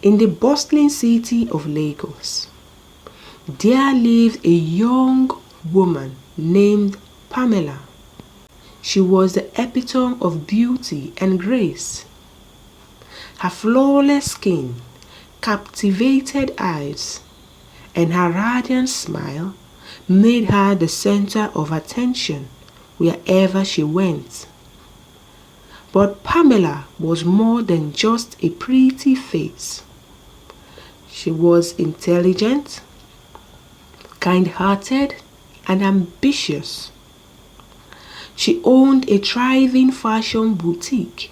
In the bustling city of Lagos, there lived a young woman named Pamela. She was the epitome of beauty and grace. Her flawless skin, captivated eyes, and her radiant smile made her the center of attention wherever she went. But Pamela was more than just a pretty face. She was intelligent, kind-hearted, and ambitious. She owned a thriving fashion boutique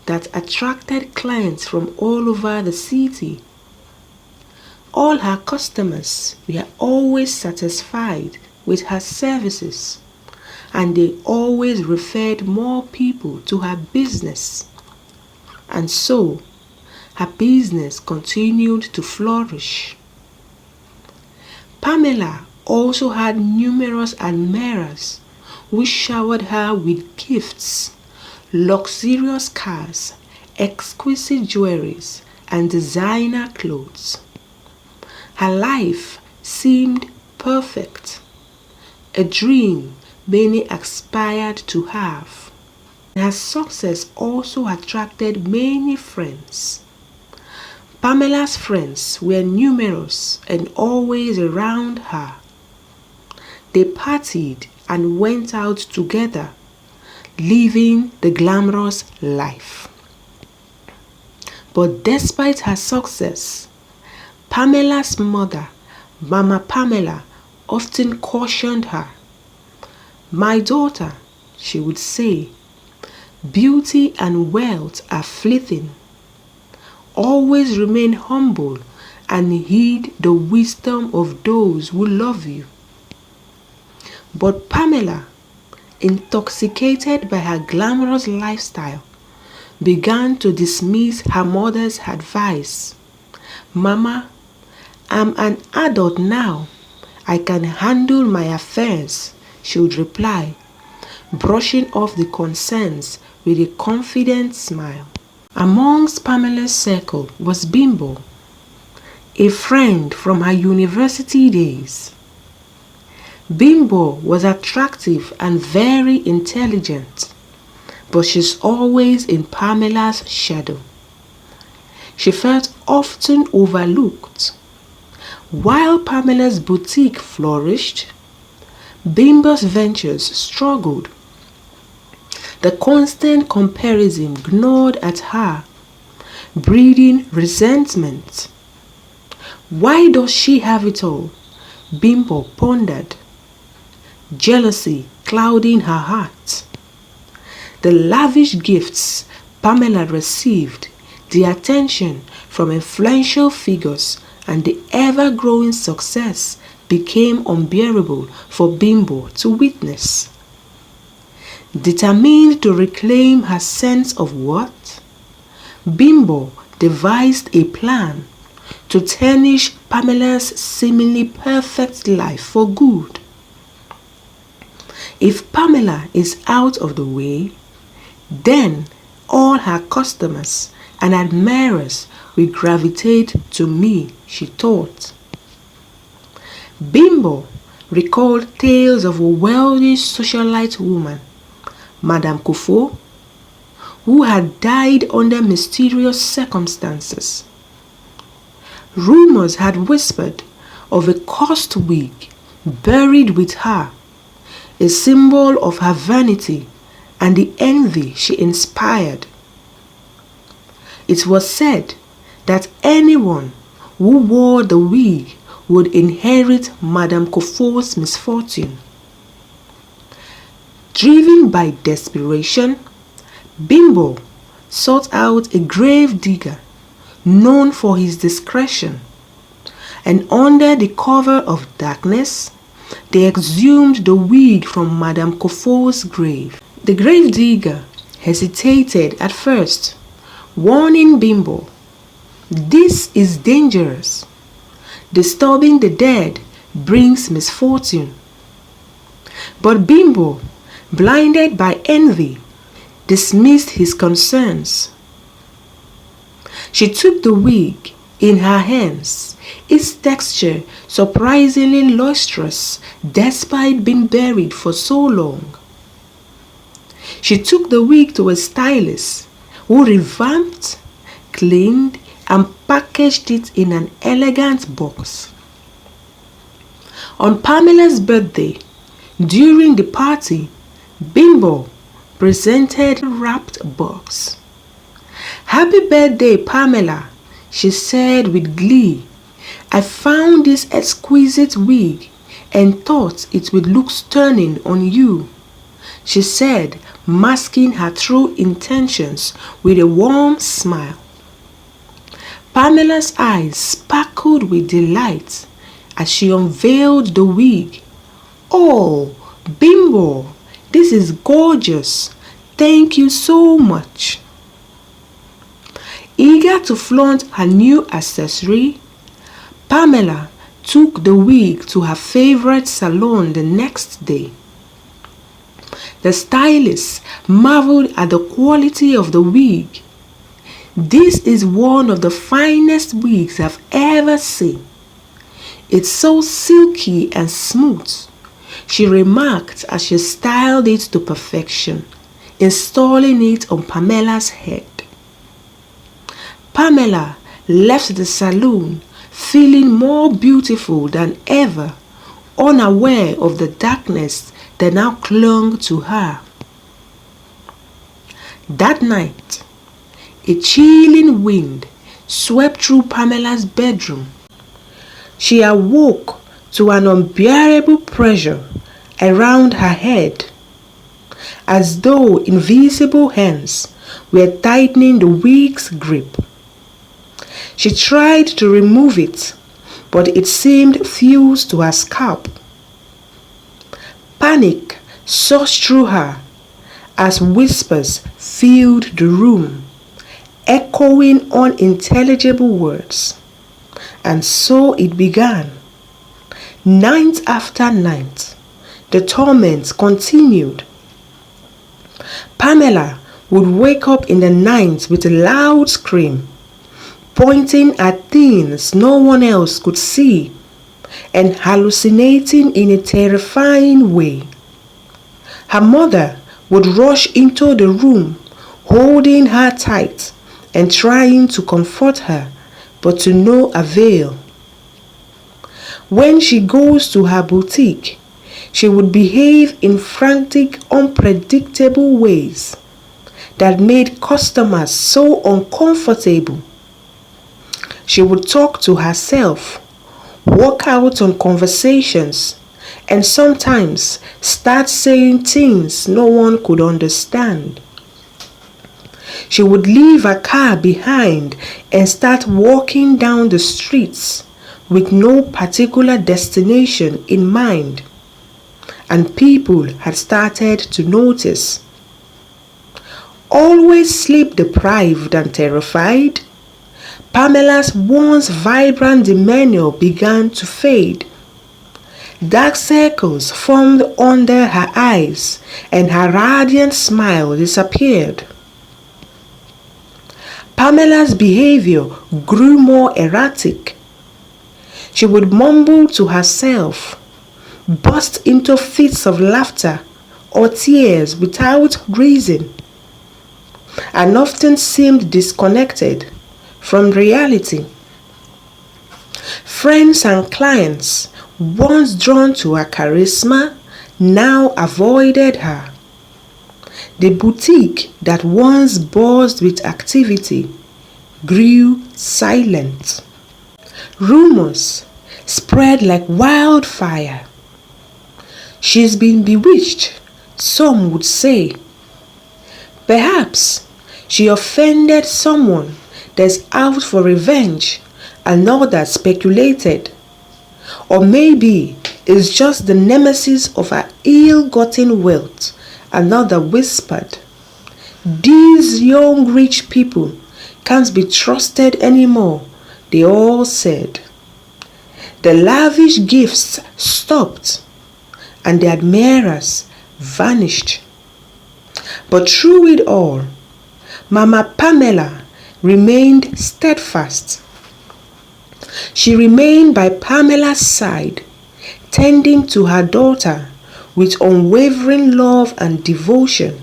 that attracted clients from all over the city. All her customers were always satisfied with her services, and they always referred more people to her business. And so, her business continued to flourish. Pamela also had numerous admirers who showered her with gifts, luxurious cars, exquisite jewelries, and designer clothes. Her life seemed perfect, a dream many aspired to have. Her success also attracted many friends. Pamela's friends were numerous and always around her. They partied and went out together, living the glamorous life. But despite her success, Pamela's mother, Mama Pamela, often cautioned her. "My daughter," she would say, "beauty and wealth are fleeting. Always remain humble and heed the wisdom of those who love you." But Pamela, intoxicated by her glamorous lifestyle, began to dismiss her mother's advice. "Mama, I'm an adult now. I can handle my affairs," she would reply, brushing off the concerns with a confident smile. Amongst Pamela's circle was Bimbo, a friend from her university days. Bimbo was attractive and very intelligent, but she's always in Pamela's shadow. She felt often overlooked. While Pamela's boutique flourished, Bimbo's ventures struggled. The constant comparison gnawed at her, breeding resentment. Why does she have it all? Bimbo pondered, jealousy clouding her heart. The lavish gifts Pamela received, the attention from influential figures, and the ever-growing success became unbearable for Bimbo to witness. Determined to reclaim her sense of worth, Bimbo devised a plan to tarnish Pamela's seemingly perfect life for good. If Pamela is out of the way, then all her customers and admirers will gravitate to me, she thought. Bimbo recalled tales of a wealthy socialite woman, Madame Kofo, who had died under mysterious circumstances. Rumors had whispered of a cursed wig buried with her, a symbol of her vanity and the envy she inspired. It was said that anyone who wore the wig would inherit Madame Kofo's misfortune. Driven by desperation, Bimbo sought out a grave digger known for his discretion, and under the cover of darkness, they exhumed the wig from Madame Kofo's grave. The grave digger hesitated at first, warning Bimbo, "This is dangerous. Disturbing the dead brings misfortune." But Bimbo, blinded by envy, dismissed his concerns. She took the wig in her hands, its texture surprisingly lustrous despite being buried for so long. She took the wig to a stylist who revamped, cleaned, and packaged it in an elegant box. On Pamela's birthday, during the party, Bimbo presented a wrapped box. "Happy birthday, Pamela," she said with glee. "I found this exquisite wig and thought it would look stunning on you," she said, masking her true intentions with a warm smile. Pamela's eyes sparkled with delight as she unveiled the wig. "Oh, Bimbo, this is gorgeous. Thank you so much." Eager to flaunt her new accessory, Pamela took the wig to her favorite salon the next day. The stylist marveled at the quality of the wig. "This is one of the finest wigs I've ever seen. It's so silky and smooth," she remarked as she styled it to perfection, installing it on Pamela's head. Pamela left the salon feeling more beautiful than ever, unaware of the darkness that now clung to her. That night, a chilling wind swept through Pamela's bedroom. She awoke to an unbearable pressure around her head, as though invisible hands were tightening the wig's grip. She tried to remove it, but it seemed fused to her scalp. Panic surged through her as whispers filled the room, echoing unintelligible words. And so it began. Night after night, the torment continued. Pamela would wake up in the night with a loud scream, pointing at things no one else could see, and hallucinating in a terrifying way. Her mother would rush into the room, holding her tight and trying to comfort her, but to no avail. When she goes to her boutique, she would behave in frantic, unpredictable ways that made customers so uncomfortable. She would talk to herself, walk out on conversations, and sometimes start saying things no one could understand. She would leave her car behind and start walking down the streets with no particular destination in mind, and people had started to notice. Always sleep deprived and terrified, Pamela's once vibrant demeanor began to fade. Dark circles formed under her eyes, and her radiant smile disappeared. Pamela's behavior grew more erratic. She would mumble to herself, burst into fits of laughter or tears without reason, and often seemed disconnected from reality. Friends and clients, once drawn to her charisma, now avoided her. The boutique that once buzzed with activity grew silent. Rumors spread like wildfire. "She's been bewitched," some would say. Perhaps she offended someone that's out for revenge, another speculated. Or maybe it's just the nemesis of her ill-gotten wealth, another whispered. "These young rich people can't be trusted anymore," they all said. The lavish gifts stopped, and the admirers vanished. But through it all, Mama Pamela remained steadfast. She remained by Pamela's side, tending to her daughter with unwavering love and devotion.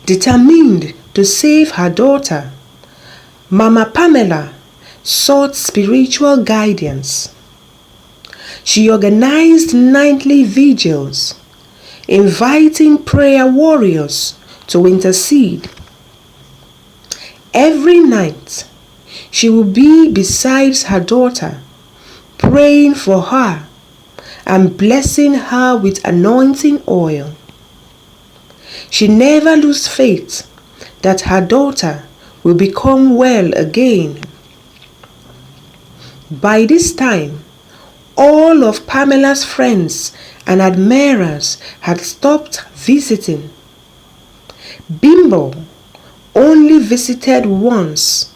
Determined to save her daughter, Mama Pamela sought spiritual guidance. She organized nightly vigils, inviting prayer warriors to intercede. Every night, she would be beside her daughter, praying for her and blessing her with anointing oil. She never lost faith that her daughter will become well again. By this time, all of Pamela's friends and admirers had stopped visiting. Bimbo only visited once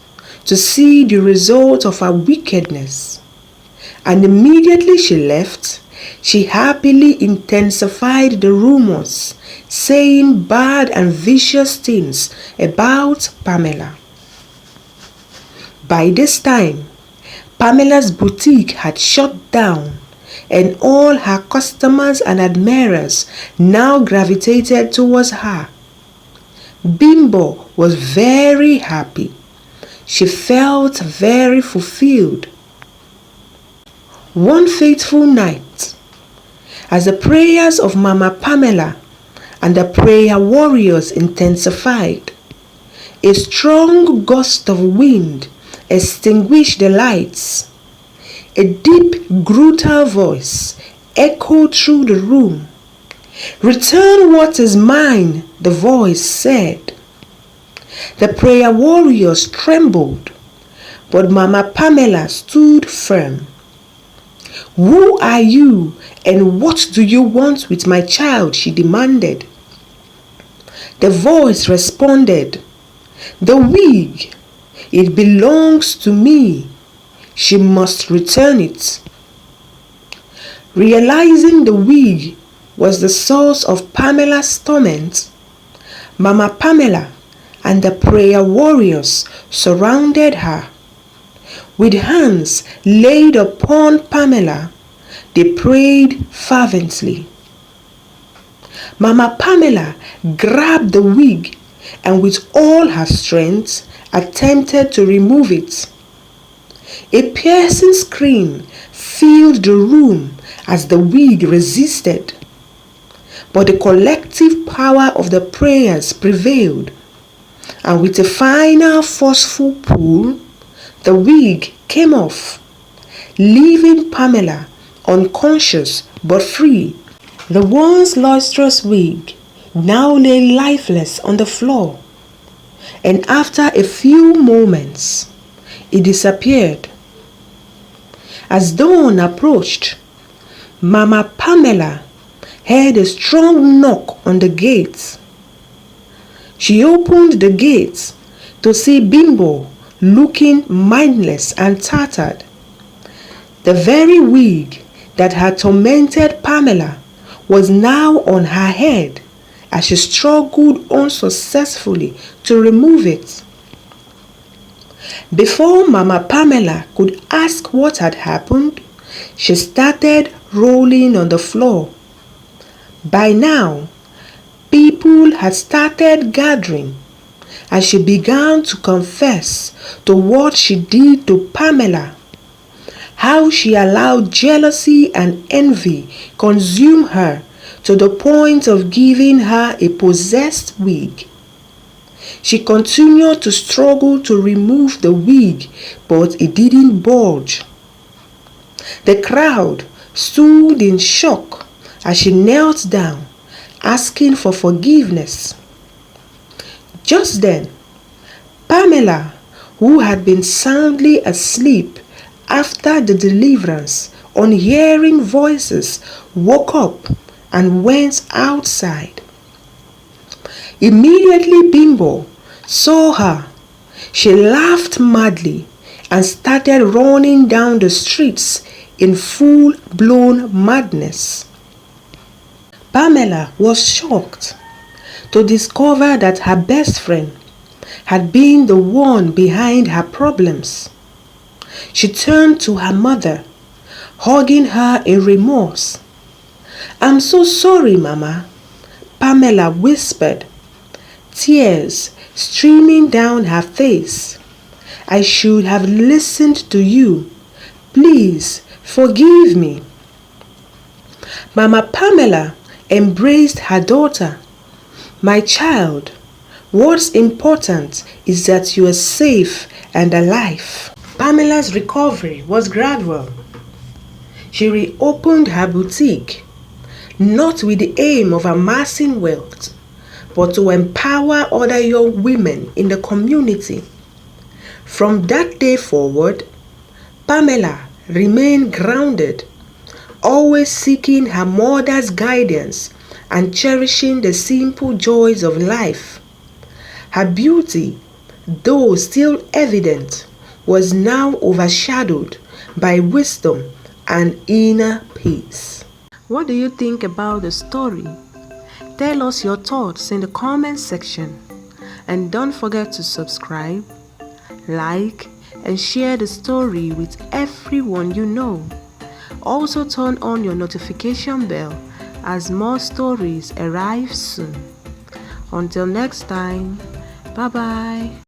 to see the result of her wickedness, and immediately she left, she happily intensified the rumors, saying bad and vicious things about Pamela. By this time, Pamela's boutique had shut down, and all her customers and admirers now gravitated towards her. Bimbo was very happy. She felt very fulfilled. One fateful night, as the prayers of Mama Pamela and the prayer warriors intensified, a strong gust of wind extinguished the lights. A deep, brutal voice echoed through the room. "Return what is mine," the voice said. The prayer warriors trembled, but Mama Pamela stood firm. "Who are you and what do you want with my child?" she demanded. The voice responded, "The wig, it belongs to me. She must return it." Realizing the wig was the source of Pamela's torment, Mama Pamela and the prayer warriors surrounded her. With hands laid upon Pamela, they prayed fervently. Mama Pamela grabbed the wig and with all her strength attempted to remove it. A piercing scream filled the room as the wig resisted. But the collective power of the prayers prevailed, and with a final forceful pull, the wig came off, leaving Pamela unconscious but free. The once lustrous wig now lay lifeless on the floor, and after a few moments, it disappeared. As dawn approached, Mama Pamela heard a strong knock on the gate. She opened the gate to see Bimbo looking mindless and tattered. The very wig that had tormented Pamela was now on her head as she struggled unsuccessfully to remove it. Before Mama Pamela could ask what had happened, she started rolling on the floor. By now, people had started gathering as she began to confess to what she did to Pamela, how she allowed jealousy and envy consume her to the point of giving her a possessed wig. She continued to struggle to remove the wig, but it didn't budge. The crowd stood in shock as she knelt down, asking for forgiveness. Just then, Pamela, who had been soundly asleep after the deliverance, on hearing voices, woke up and went outside. Immediately Bimbo saw her. She laughed madly and started running down the streets in full-blown madness. Pamela was shocked to discover that her best friend had been the one behind her problems. She turned to her mother, hugging her in remorse. "I'm so sorry, Mama," Pamela whispered, tears streaming down her face. "I should have listened to you. Please forgive me." Mama Pamela embraced her daughter. "My child, what's important is that you are safe and alive." Pamela's recovery was gradual. She reopened her boutique, not with the aim of amassing wealth, but to empower other young women in the community. From that day forward, Pamela remained grounded, always seeking her mother's guidance and cherishing the simple joys of life. Her beauty, though still evident, was now overshadowed by wisdom and inner peace. What do you think about the story? Tell us your thoughts in the comment section. And don't forget to subscribe, like, and share the story with everyone you know. Also turn on your notification bell as more stories arrive soon. Until next time, bye bye.